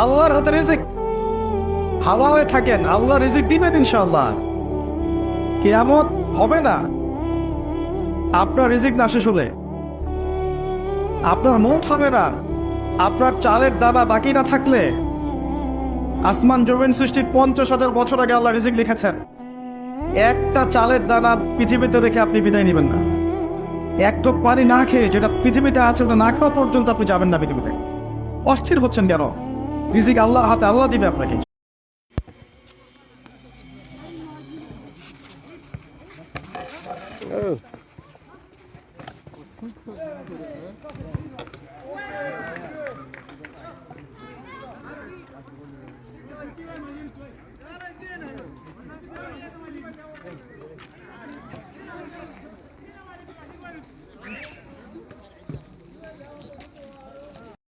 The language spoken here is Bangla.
আল্লাহর হাতে রিজিক। হালালে থাকেন, আল্লাহ রিজিক দিবেন ইনশাআল্লাহ। কিয়ামত হবে না আপনার রিজিক না শেষ হলে, আপনার মৌত হবে না আপনার চালের দানা বাকি না থাকলে। আসমান জমিন সৃষ্টির 50,000 বছর আগে আল্লাহ রিজিক লিখেছেন। একটা চালের দানা পৃথিবীতে রেখে আপনি বিদায় নেবেন না। এক ঢোক পানি না খেয়ে, যেটা পৃথিবীতে আছে ওটা না খাওয়া পর্যন্ত আপনি যাবেন না পৃথিবীতে। অস্থির হচ্ছেন কেন? রিজিক আল্লাহর হাতে, আল্লাহ দিবে আপনাকে।